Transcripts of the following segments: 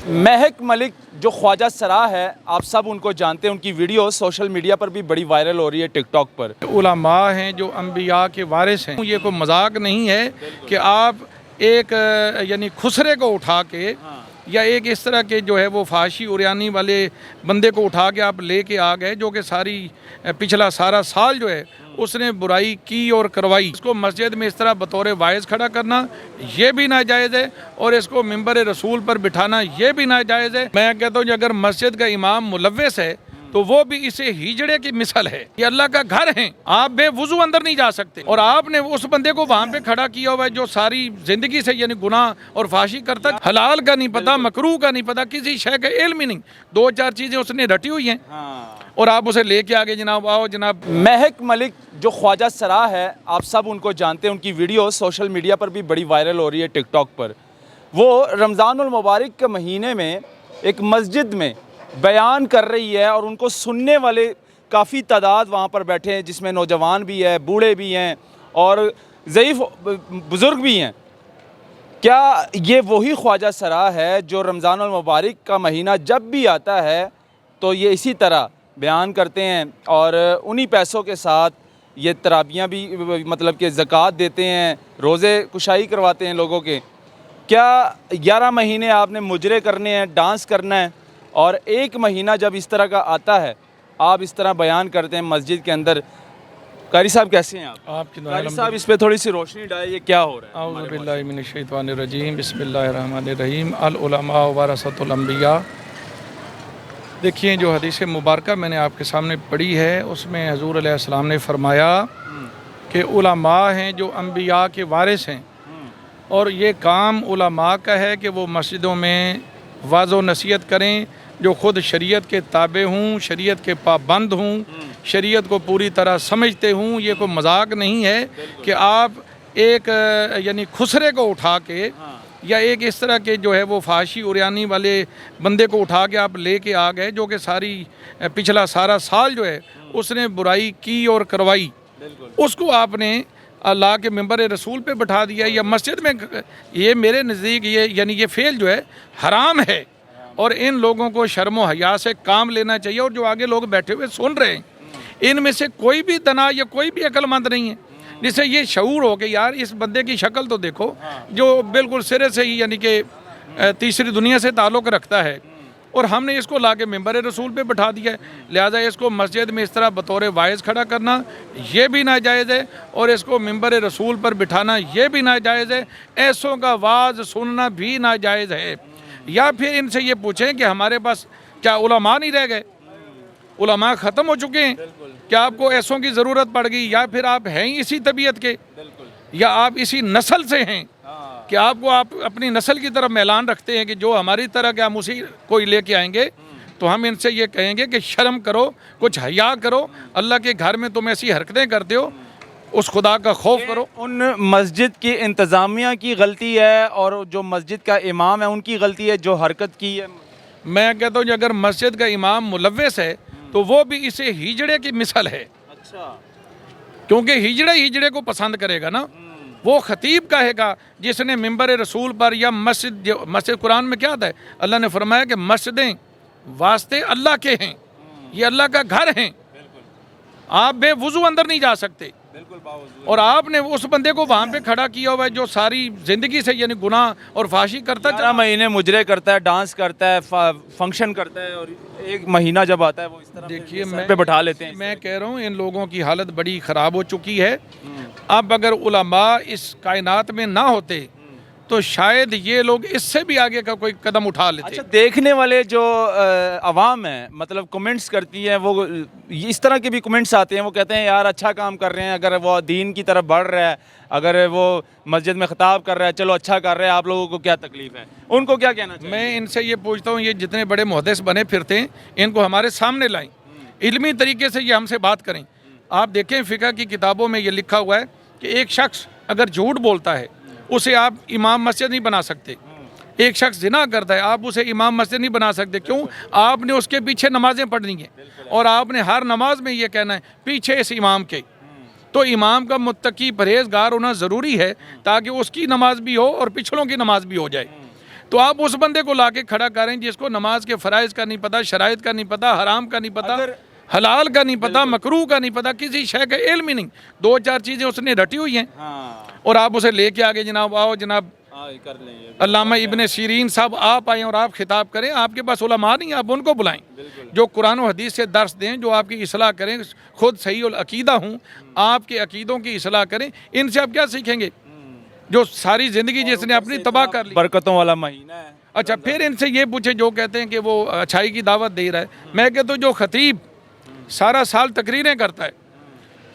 महक मलिक जो ख्वाजा सराह है, आप सब उनको जानते हैं, उनकी वीडियो सोशल मीडिया पर भी बड़ी वायरल हो रही है, टिकटॉक पर। उलमा हैं जो अम्बिया के वारिस हैं। ये कोई मजाक नहीं है कि आप एक यानी खुसरे को उठा के या एक इस तरह के जो है वो फाशी उरियानी वाले बंदे को उठा के आप लेके आ गए, जो कि सारी पिछला सारा साल जो है उसने बुराई की और करवाई। इसको मस्जिद में इस तरह बतौर वाइज खड़ा करना ये भी नाजायज़ है, और इसको मिंबर रसूल पर बिठाना ये भी नाजायज़ है। मैं कहता हूँ कि अगर मस्जिद का इमाम मुलव्वस है तो वो भी इसे हिजड़े की मिसल है। ये अल्लाह का घर है, आप बेवुजू अंदर नहीं जा सकते, और आपने उस बंदे को वहाँ पे खड़ा किया हुआ है जो सारी जिंदगी से यानी गुनाह और फाशी करता, हलाल का नहीं पता, मकरूह का नहीं पता, किसी शय का इल्म ही नहीं, दो चार चीजें उसने रटी हुई हैं और आप उसे लेके आगे जनाब आओ जनाब। महक मलिक जो ख्वाजा सराह है, आप सब उनको जानते हैं, उनकी वीडियो सोशल मीडिया पर भी बड़ी वायरल हो रही है, टिकटॉक पर। वो रमज़ानुल मुबारक के महीने में एक मस्जिद में बयान कर रही है, और उनको सुनने वाले काफ़ी तादाद वहाँ पर बैठे हैं, जिसमें नौजवान भी है, बूढ़े भी हैं और ज़ईफ़ बुज़ुर्ग भी हैं। क्या ये वही ख्वाजा सराह है जो रमज़ानुल मुबारक का महीना जब भी आता है तो ये इसी तरह बयान करते हैं, और उन्हीं पैसों के साथ ये तराबियाँ भी मतलब कि ज़कात देते हैं, रोज़े कुशाई करवाते हैं लोगों के? क्या 11 महीने आपने मुजरे करने हैं, डांस करना है, और एक महीना जब इस तरह का आता है आप इस तरह बयान करते हैं मस्जिद के अंदर? कारी साहब कैसे हैं आप? कारी साहब इस पे थोड़ी सी रोशनी डालें, ये क्या हो रहा है? औज़ु बिल्लाहि मिनश शैतानिर रजीम, बिस्मिल्लाहिर रहमानिर रहीम। अल उलमा वरसतुल अंबिया। देखिए, जो हदीस मुबारक मैंने आपके सामने पढ़ी है उसमें हजूर अलैहिस्सलाम ने फरमाया कि उलमा हैं जो अम्बिया के वारिस हैं, और ये काम उलमा का है कि वो मस्जिदों में वाज़ो नसीहत करें, जो ख़ुद शरीयत के ताबे हों, शरीयत के पाबंद हों, शरीयत को पूरी तरह समझते हों। ये कोई मजाक नहीं है कि आप एक यानी खुसरे को उठा के या एक इस तरह के जो है वो फाशी उरियानी वाले बंदे को उठा के आप लेके आ गए, जो कि सारी पिछला सारा साल जो है उसने बुराई की और करवाई, उसको आपने अल्लाह के मिंबर रसूल पे बैठा दिया या मस्जिद में। ये मेरे नज़दीक ये यानी ये फेल जो है हराम है, और इन लोगों को शर्म व हया से काम लेना चाहिए। और जो आगे लोग बैठे हुए सुन रहे हैं, इनमें से कोई भी दना या कोई भी अक्लमंद नहीं है जिससे ये शऊर हो कि यार इस बंदे की शक्ल तो देखो, जो बिल्कुल सिरे से ही यानी कि तीसरी दुनिया से ताल्लुक़ रखता है, और हमने इसको ला के मिंबर रसूल पे बैठा दिया है। लिहाजा इसको मस्जिद में इस तरह बतौर वाइज खड़ा करना ये भी नाजायज़ है, और इसको मिंबर रसूल पर बिठाना ये भी नाजायज़ है। ऐसों का वाज सुनना भी नाजायज़ है। या फिर इनसे ये पूछें कि हमारे पास क्या उलमा नहीं रह गए, उलमा ख़त्म हो चुके हैं, क्या आपको ऐसों की ज़रूरत पड़ गई, या फिर आप हैं ही इसी तबीयत के, या आप इसी नस्ल से हैं कि आपको आप अपनी नस्ल की तरफ मैलान रखते हैं कि जो हमारी तरह के हम उसी को ही लेके आएंगे। तो हम इनसे ये कहेंगे कि शर्म करो, कुछ हया करो, अल्लाह के घर में तुम ऐसी हरकतें करते हो, उस खुदा का खौफ करो। उन मस्जिद की इंतज़ामिया की गलती है और जो मस्जिद का इमाम है उनकी गलती है जो हरकत की है? मैं कहता हूँ कि अगर मस्जिद का इमाम मुलव्वस है तो वो भी इसे हिजड़े की मिसल है। अच्छा, क्योंकि हिजड़े को पसंद करेगा ना, वो खतीब कहेगा जिसने मिंबर रसूल पर या मस्जिद कुरान में क्या आता है, अल्लाह ने फरमाया कि मस्जिदें वास्ते अल्लाह के हैं, ये अल्लाह का घर हैं, आप बेवुजू अंदर नहीं जा सकते, और आपने उस बंदे को वहाँ पे खड़ा किया हुआ है जो सारी ज़िंदगी से यानी गुनाह और फाशी करता, 11 महीने मुजरे करता है, डांस करता है, फंक्शन करता है, और एक महीना जब आता है वो इस तरह देखिए मैं पे बैठा लेते हैं। मैं कह रहा हूँ इन लोगों की हालत बड़ी ख़राब हो चुकी है। अब अगर उलमा इस कायनात में ना होते तो शायद ये लोग इससे भी आगे का कोई कदम उठा लेते। अच्छा, देखने वाले जो अवाम है मतलब कमेंट्स करती है, वो इस तरह के भी कमेंट्स आते हैं, वो कहते हैं यार अच्छा काम कर रहे हैं, अगर वो दीन की तरफ बढ़ रहा है, अगर वो मस्जिद में खिताब कर रहा है, चलो अच्छा कर रहे हैं, आप लोगों को क्या तकलीफ है? उनको क्या कहना चाहिए? मैं इनसे ये पूछता हूँ, ये जितने बड़े मुहद्दिस बने फिरते हैं, इनको हमारे सामने लाएं, इल्मी तरीके से ये हमसे बात करें। आप देखें फ़िक़ह की किताबों में ये लिखा हुआ है कि एक शख्स अगर झूठ बोलता है उसे आप इमाम मस्जिद नहीं बना सकते। एक शख्स जिना करता है, आप उसे इमाम मस्जिद नहीं बना सकते। क्यों? आपने उसके पीछे नमाजें पढ़नी है, और आपने हर नमाज में ये कहना है पीछे इस इमाम के। तो इमाम का मुत्तकी परहेजगार होना ज़रूरी है ताकि उसकी नमाज भी हो और पिछड़ों की नमाज भी हो जाए। تو آپ اس بندے کو لا کے کھڑا کریں جس کو نماز کے فرائض کا نہیں پتہ، شرائط کا نہیں پتہ، حرام کا نہیں پتہ، حلال کا نہیں پتہ، مکروہ کا نہیں پتہ، کسی شے کا علم ہی نہیں، 4 چیزیں اس نے رٹی ہوئی ہیں، اور آپ اسے لے کے آگے جناب آؤ جناب علامہ ابن سیرین صاحب آپ آئیں اور آپ خطاب کریں. آپ کے پاس علماء نہیں، آپ ان کو بلائیں جو قرآن و حدیث سے درس دیں، جو آپ کی اصلاح کریں، خود صحیح العقیدہ ہوں، آپ کے عقیدوں کی اصلاح کریں. ان سے آپ کیا سیکھیں گے جو ساری زندگی جس نے اپنی تباہ کر لی؟ برکتوں والا مہینہ ہے. اچھا پھر ان سے یہ پوچھے جو کہتے ہیں کہ وہ اچھائی کی دعوت دے رہا ہے. میں کہتا ہوں جو خطیب سارا سال تقریریں کرتا ہے،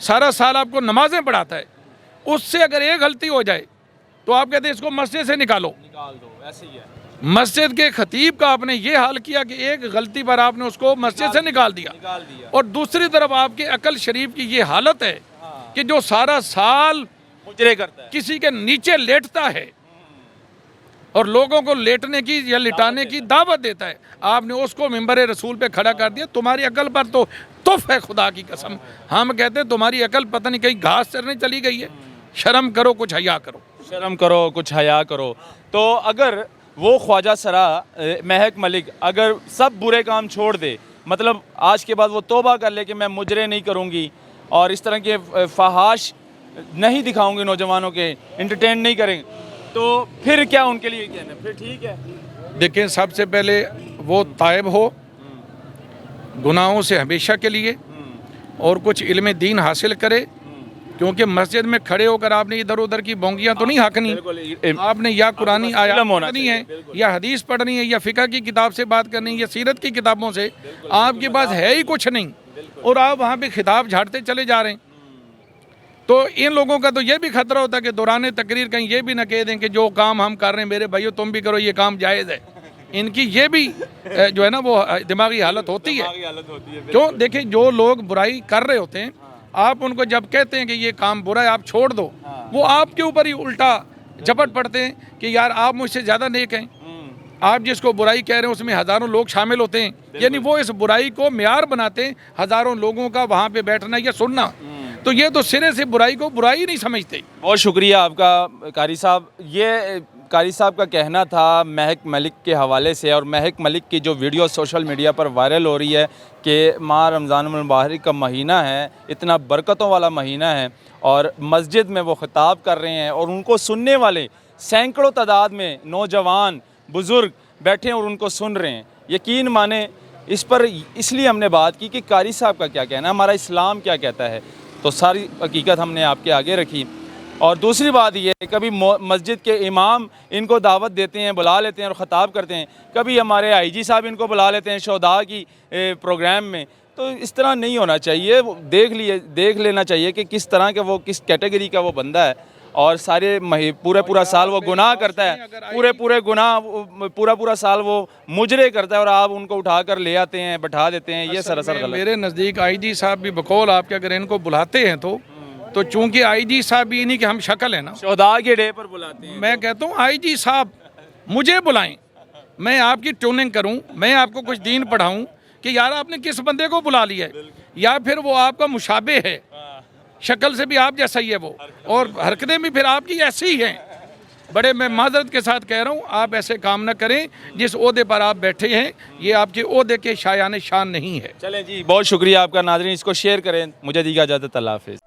سارا سال آپ کو نمازیں پڑھاتا ہے، اس سے اگر ایک غلطی ہو جائے تو آپ کہتے ہیں اس کو مسجد سے نکال دو. ایسے ہی ہے. مسجد کے خطیب کا آپ نے یہ حال کیا کہ ایک غلطی پر آپ نے اس کو مسجد سے نکال دیا. اور دوسری طرف آپ کے عقل شریف کی یہ حالت ہے کہ جو سارا سال مجرے کرتا ہے، کسی کے نیچے لیٹتا ہے اور لوگوں کو لیٹنے کی یا لٹانے کی دعوت دیتا ہے، آپ نے اس کو منبر رسول پہ کھڑا کر دیا. تمہاری عقل پر تو تف ہے خدا کی قسم. ہم کہتے ہیں تمہاری عقل پتہ نہیں کہیں گھاس چرنے چلی گئی ہے. شرم کرو، کچھ حیا کرو. شرم کرو، کچھ حیا کرو. تو اگر وہ خواجہ سرا مہک ملک اگر سب برے کام چھوڑ دے، مطلب آج کے بعد وہ توبہ کر لے کہ میں مجرے نہیں کروں گی اور اس طرح کے فحاش نہیں دکھاؤں گی، نوجوانوں کے انٹرٹین نہیں کریں، تو پھر کیا ان کے لیے کہنا؟ پھر ٹھیک ہے. دیکھیں سب سے پہلے وہ تائب ہو گناہوں سے ہمیشہ کے لیے، اور کچھ علم دین حاصل کرے، کیونکہ مسجد میں کھڑے ہو کر آپ نے ادھر ادھر کی بونگیاں تو نہیں ہانکنی. آپ نے یا قرآنی آیات پڑھنی ہے، یا حدیث پڑھنی ہے، یا فقہ کی کتاب سے بات کرنی ہے، یا سیرت کی کتابوں سے. آپ کے پاس ہے ہی کچھ نہیں اور آپ وہاں پہ خطاب جھاڑتے چلے جا رہے ہیں. تو ان لوگوں کا تو یہ بھی خطرہ ہوتا ہے کہ دوران تقریر کہیں یہ بھی نہ کہہ دیں کہ جو کام ہم کر رہے ہیں میرے بھائیو تم بھی کرو، یہ کام جائز ہے. ان کی یہ بھی جو ہے نا وہ دماغی حالت ہوتی ہے. کیوں؟ دیکھیں جو لوگ برائی کر رہے ہوتے ہیں، آپ ان کو جب کہتے ہیں کہ یہ کام برا ہے آپ چھوڑ دو، وہ آپ کے اوپر ہی الٹا جھپٹ پڑتے ہیں کہ یار آپ مجھ سے زیادہ نیک ہیں. آپ جس کو برائی کہہ رہے ہیں اس میں ہزاروں لوگ شامل ہوتے ہیں، یعنی وہ اس برائی کو معیار بناتے ہیں ہزاروں لوگوں کا وہاں پہ بیٹھنا یا سننا. تو یہ تو سرے سے برائی کو برائی نہیں سمجھتے. بہت شکریہ آپ کا قاری صاحب. یہ قاری صاحب کا کہنا تھا مہک ملک کے حوالے سے، اور مہک ملک کی جو ویڈیو سوشل میڈیا پر وائرل ہو رہی ہے کہ ماہ رمضان المبارک کا مہینہ ہے، اتنا برکتوں والا مہینہ ہے، اور مسجد میں وہ خطاب کر رہے ہیں اور ان کو سننے والے سینکڑوں تعداد میں نوجوان بزرگ بیٹھے ہیں اور ان کو سن رہے ہیں. یقین مانیں اس پر اس لیے ہم نے بات کی کہ قاری صاحب کا کیا کہنا ہے، ہمارا اسلام کیا کہتا ہے، تو ساری حقیقت ہم نے آپ کے آگے رکھی. اور دوسری بات یہ ہے کبھی مسجد کے امام ان کو دعوت دیتے ہیں، بلا لیتے ہیں اور خطاب کرتے ہیں، کبھی ہمارے آئی جی صاحب ان کو بلا لیتے ہیں شہداء کی پروگرام میں. تو اس طرح نہیں ہونا چاہیے. دیکھ لینا چاہیے کہ کس طرح کے وہ کس کیٹیگری کا وہ بندہ ہے، اور سارے پورا سال وہ گناہ کرتا ہے، پورا سال وہ مجرے کرتا ہے، اور آپ ان کو اٹھا کر لے آتے ہیں، بٹھا دیتے ہیں. یہ سراسر غلط. میرے نزدیک آئی جی صاحب بھی بقول آپ کے اگر ان کو بلاتے ہیں تو چونکہ آئی جی صاحب بھی نہیں کہ ہم شکل ہیں نا، شہداء کے ڈے پر بلاتے ہیں. میں کہتا ہوں آئی جی صاحب مجھے بلائیں، میں آپ کی ٹیوننگ کروں، میں آپ کو کچھ دین پڑھاؤں کہ یار آپ نے کس بندے کو بلا لیا ہے، یا پھر وہ آپ کا مشابہ ہے، شکل سے بھی آپ جیسا ہی ہے وہ، اور حرکتیں بھی پھر آپ کی ایسی ہی ہیں. بڑے میں معذرت کے ساتھ کہہ رہا ہوں آپ ایسے کام نہ کریں. جس عہدے پر آپ بیٹھے ہیں یہ آپ کے عہدے کے شایان شان نہیں ہے. چلیں جی، بہت شکریہ آپ کا. ناظرین اس کو شیئر کریں. مجھے دیجیے اجازت. اللہ حافظ.